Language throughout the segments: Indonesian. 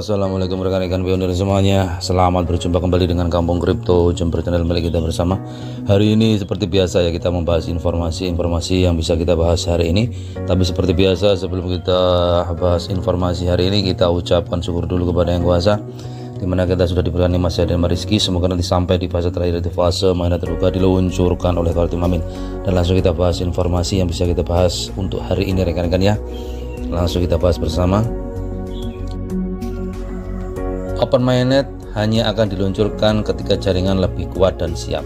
Assalamualaikum rekan-rekan pionir semuanya. Selamat berjumpa kembali dengan Kampung Kripto, Jember channel milik kita bersama. Hari ini seperti biasa ya, kita membahas informasi yang bisa kita bahas hari ini. Tapi seperti biasa, sebelum kita bahas informasi hari ini, kita ucapkan syukur dulu kepada Yang Kuasa, dimana kita sudah diberikan nikmat sehat dan rezeki. Semoga nanti sampai di fase terakhir, di fase mainan terbuka diluncurkan oleh Kartim Amin. Dan langsung kita bahas informasi yang bisa kita bahas untuk hari ini rekan-rekan ya. Langsung kita bahas bersama. Open Mainnet hanya akan diluncurkan ketika jaringan lebih kuat dan siap.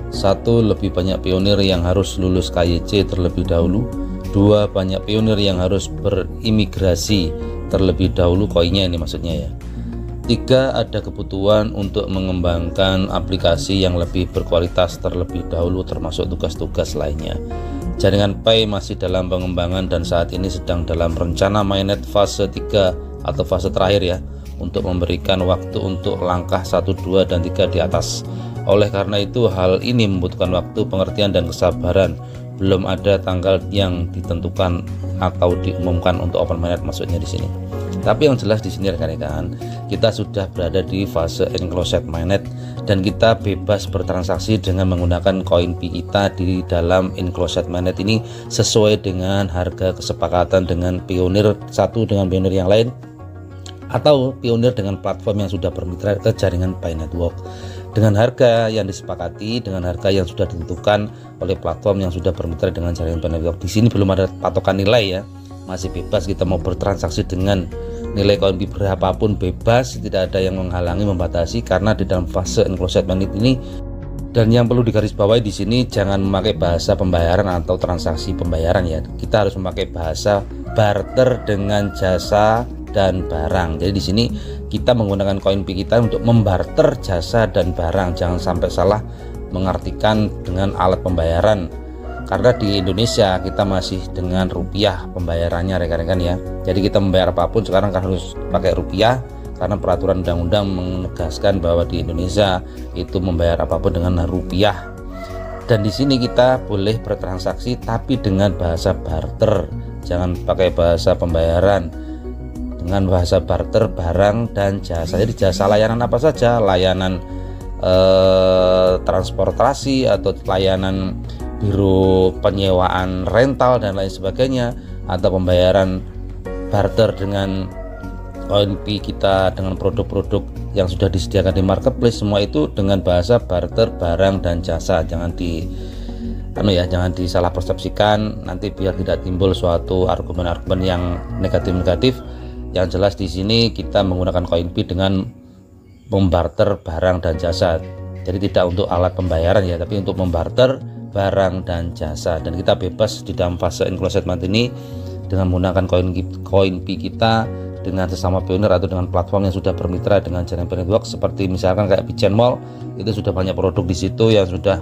1. Lebih banyak pionir yang harus lulus KYC terlebih dahulu. 2. Banyak pionir yang harus berimigrasi terlebih dahulu, koinnya ini maksudnya ya. 3. Ada kebutuhan untuk mengembangkan aplikasi yang lebih berkualitas terlebih dahulu, termasuk tugas-tugas lainnya. Jaringan Pay masih dalam pengembangan dan saat ini sedang dalam rencana mainnet fase 3 atau fase terakhir ya, untuk memberikan waktu untuk langkah 1, 2, dan 3 di atas. Oleh karena itu hal ini membutuhkan waktu, pengertian, dan kesabaran. Belum ada tanggal yang ditentukan atau diumumkan untuk Open Mainnet maksudnya di sini. Tapi yang jelas di sini rekan-rekan, kita sudah berada di fase Enclosed Mainnet dan kita bebas bertransaksi dengan menggunakan koin Pi kita di dalam Enclosed Mainnet ini sesuai dengan harga kesepakatan dengan pionir satu dengan pionir yang lain, atau pionir dengan platform yang sudah bermitra ke jaringan Pi Network, dengan harga yang disepakati, dengan harga yang sudah ditentukan oleh platform yang sudah bermitra dengan jaringan Pi Network. Di sini belum ada patokan nilai ya, masih bebas kita mau bertransaksi dengan nilai koin Pi berapapun, bebas, tidak ada yang menghalangi, membatasi, karena di dalam fase Enclosed Mainnet ini. Dan yang perlu digarisbawahi di sini, jangan memakai bahasa pembayaran atau transaksi pembayaran ya. Kita harus memakai bahasa barter dengan jasa dan barang. Jadi di sini kita menggunakan koin Pi kita untuk membarter jasa dan barang. Jangan sampai salah mengartikan dengan alat pembayaran, karena di Indonesia kita masih dengan rupiah pembayarannya rekan-rekan ya. Jadi kita membayar apapun sekarang kan harus pakai rupiah, karena peraturan undang-undang menegaskan bahwa di Indonesia itu membayar apapun dengan rupiah. Dan di sini kita boleh bertransaksi tapi dengan bahasa barter, jangan pakai bahasa pembayaran, dengan bahasa barter barang dan jasa. Jadi jasa layanan apa saja, layanan transportasi atau layanan biro penyewaan rental dan lain sebagainya, atau pembayaran barter dengan koin Pi kita dengan produk-produk yang sudah disediakan di marketplace, semua itu dengan bahasa barter barang dan jasa. Jangan disalah persepsikan, nanti biar tidak timbul suatu argumen-argumen yang negatif-negatif. Yang jelas di sini kita menggunakan koin Pi dengan membarter barang dan jasa. Jadi tidak untuk alat pembayaran ya, tapi untuk membarter barang dan jasa. Dan kita bebas di dalam fase Enclosed Mainnet ini dengan menggunakan koin Pi kita dengan sesama pionir atau dengan platform yang sudah bermitra dengan jaringan Pi Network, seperti misalkan kayak Bitcoin Mall, itu sudah banyak produk di situ yang sudah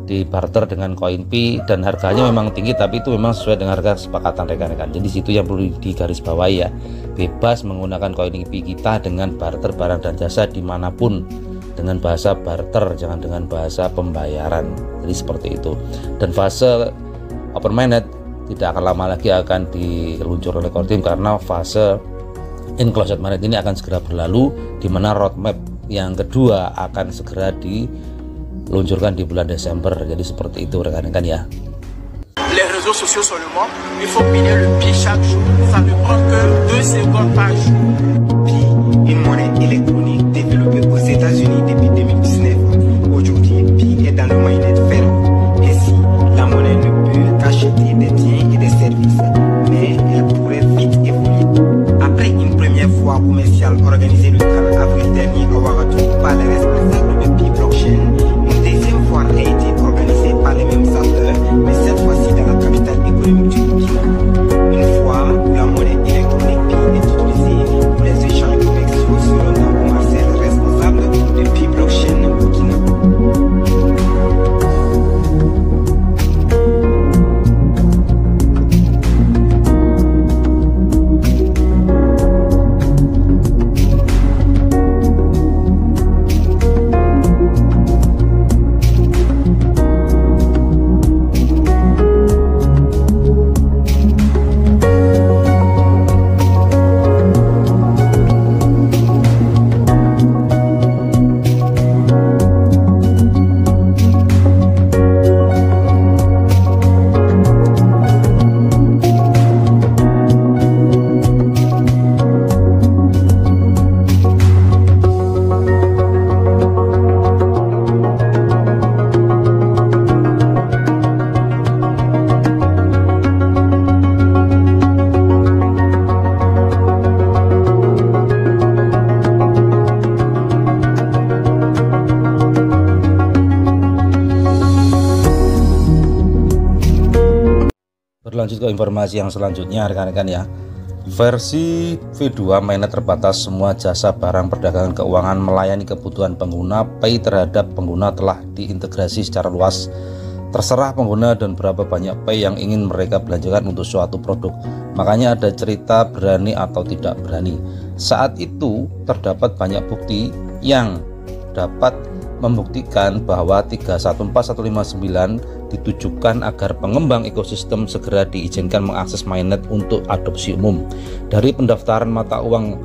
dibarter dengan koin Pi dan harganya memang tinggi, tapi itu memang sesuai dengan harga kesepakatan rekan-rekan. Jadi situ yang perlu digarisbawahi ya, bebas menggunakan koin Pi kita dengan barter barang dan jasa dimanapun dengan bahasa barter, jangan dengan bahasa pembayaran. Jadi seperti itu. Dan fase Open Mainnet tidak akan lama lagi akan diluncur oleh Kartim, karena fase Enclosed Mainnet ini akan segera berlalu, di mana roadmap yang kedua akan segera diluncurkan di bulan Desember. Jadi seperti itu rekan-rekan ya. Les réseaux sociaux seulement, il faut payer le Pi chaque jour. Ça ne prend que 2 secondes par jour. Pi, une monnaie électronique développée aux États-Unis depuis 2019. Aujourd'hui, Pi est dans le mainnet ferme. Ainsi, la monnaie ne peut qu'acheter des biens et des services, mais elle pourrait vite évoluer. Après une première foire commerciale organisée le 30 avril dernier à Ouagadougou par les responsables de Pi Blockchain, une deuxième foire a été organisée par les mêmes acteurs, mais cette fois-ci dans la capitale économique du Burkina. Une foire où la monnaie électronique Pi est utilisée pour les échanges commerciaux sur un temps commercial. berlanjut ke informasi yang selanjutnya rekan-rekan ya. Versi V2 mainnet terbatas, semua jasa barang perdagangan keuangan melayani kebutuhan pengguna. Pay terhadap pengguna telah diintegrasi secara luas. Terserah pengguna dan berapa banyak pay yang ingin mereka belanjakan untuk suatu produk. Makanya ada cerita berani atau tidak berani. Saat itu terdapat banyak bukti yang dapat membuktikan bahwa 314159 ditujukan agar pengembang ekosistem segera diizinkan mengakses mainnet untuk adopsi umum. Dari pendaftaran mata uang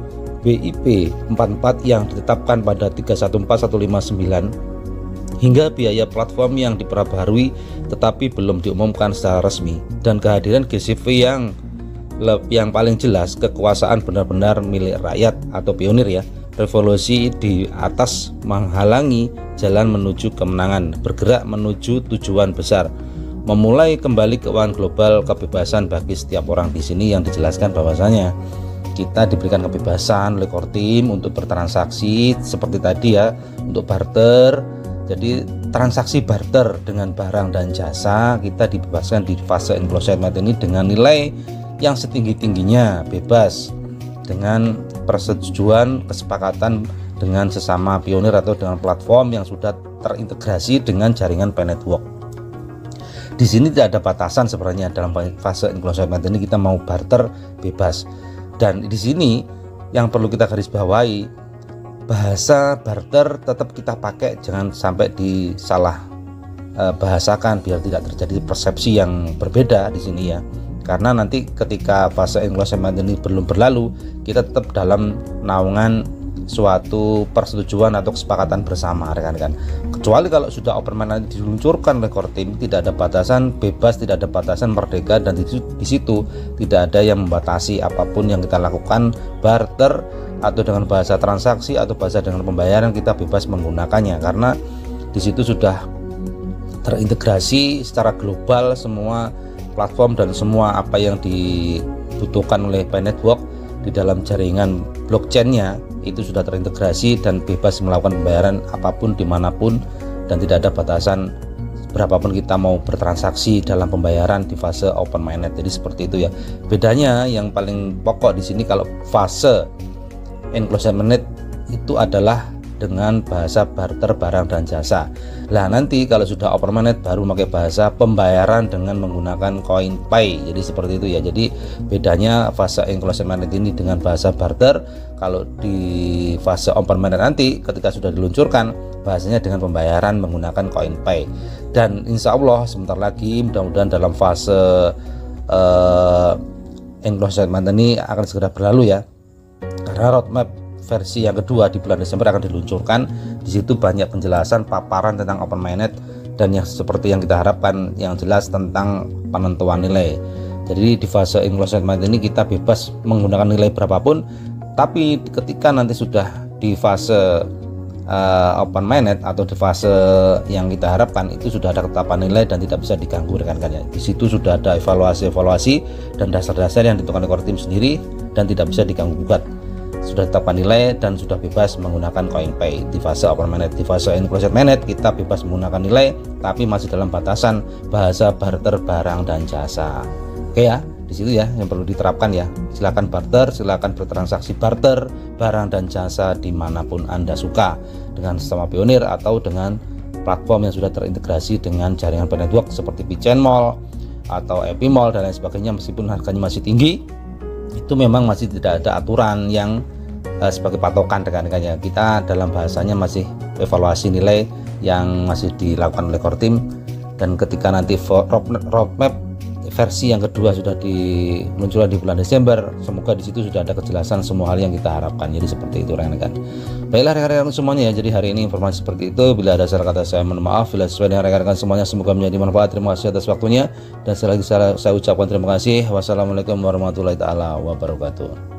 BIP 44 yang ditetapkan pada 314159 hingga biaya platform yang diperbaharui tetapi belum diumumkan secara resmi, dan kehadiran GCV yang paling jelas kekuasaan benar-benar milik rakyat atau pionir ya. Revolusi di atas menghalangi jalan menuju kemenangan, bergerak menuju tujuan besar, memulai kembali keuangan global, kebebasan bagi setiap orang. Di sini yang dijelaskan bahwasanya kita diberikan kebebasan oleh core team untuk bertransaksi seperti tadi ya, untuk barter. Jadi transaksi barter dengan barang dan jasa kita dibebaskan di fase enclosed ini dengan nilai yang setinggi-tingginya, bebas, dengan persetujuan kesepakatan dengan sesama pionir atau dengan platform yang sudah terintegrasi dengan jaringan Pay Network. Di sini tidak ada batasan sebenarnya dalam fase enclosed ini, kita mau barter bebas. Dan di sini yang perlu kita garis bawahi, bahasa barter tetap kita pakai, jangan sampai disalah bahasakan biar tidak terjadi persepsi yang berbeda di sini ya. Karena nanti ketika fase enclosed ini belum berlalu, kita tetap dalam naungan suatu persetujuan atau kesepakatan bersama rekan-rekan. Kecuali kalau sudah open mainnet diluncurkan oleh core team, tidak ada batasan, bebas, tidak ada batasan, merdeka, dan di situ tidak ada yang membatasi apapun yang kita lakukan, barter atau dengan bahasa transaksi atau bahasa dengan pembayaran, kita bebas menggunakannya karena di situ sudah terintegrasi secara global semua platform dan semua apa yang dibutuhkan oleh Pay Network di dalam jaringan blockchain-nya itu sudah terintegrasi dan bebas melakukan pembayaran apapun dimanapun, dan tidak ada batasan berapapun kita mau bertransaksi dalam pembayaran di fase open mainnet. Jadi seperti itu ya. Bedanya yang paling pokok di sini, kalau fase enclosed mainnet itu adalah dengan bahasa barter barang dan jasa. Lah nanti kalau sudah open mainnet baru pakai bahasa pembayaran dengan menggunakan koin Pay. Jadi seperti itu ya. Jadi bedanya fase enclosed mainnet ini dengan bahasa barter. Kalau di fase open mainnet nanti ketika sudah diluncurkan bahasanya dengan pembayaran menggunakan koin Pay. Dan insya Allah sebentar lagi mudah-mudahan dalam fase enclosed mainnet ini akan segera berlalu ya. Karena roadmap versi yang kedua di bulan Desember akan diluncurkan. Di situ banyak penjelasan paparan tentang open mainnet dan yang seperti yang kita harapkan, yang jelas tentang penentuan nilai. Jadi di fase enclosed mainnet ini kita bebas menggunakan nilai berapapun, tapi ketika nanti sudah di fase open mainnet atau di fase yang kita harapkan itu sudah ada ketetapan nilai dan tidak bisa diganggu rekan-rekan ya. Di situ sudah ada evaluasi dan dasar-dasar yang ditentukan oleh core team sendiri dan tidak bisa diganggu gugat. Sudah tetapkan nilai dan sudah bebas menggunakan koin Pay di fase open mainnet. Di fase enclosed mainnet kita bebas menggunakan nilai tapi masih dalam batasan bahasa barter barang dan jasa. Oke ya, di situ ya yang perlu diterapkan ya. Silakan barter, silakan bertransaksi barter barang dan jasa dimanapun Anda suka, dengan sesama pionir atau dengan platform yang sudah terintegrasi dengan jaringan Pay Network seperti Pichain Mall atau Epi Mall dan lain sebagainya. Meskipun harganya masih tinggi, itu memang masih tidak ada aturan yang sebagai patokan rekan-rekannya. Kita dalam bahasanya masih evaluasi nilai yang masih dilakukan oleh core team, dan ketika nanti roadmap versi yang kedua sudah diluncurkan di bulan Desember, semoga di situ sudah ada kejelasan semua hal yang kita harapkan. Jadi seperti itu rekan-rekan. Baiklah rekan-rekan semuanya ya, jadi hari ini informasi seperti itu. Bila ada salah kata saya mohon maaf, bila sesuai dengan rekan-rekan semuanya semoga menjadi manfaat. Terima kasih atas waktunya dan sekali lagi saya ucapkan terima kasih. Wassalamualaikum warahmatullahi wabarakatuh.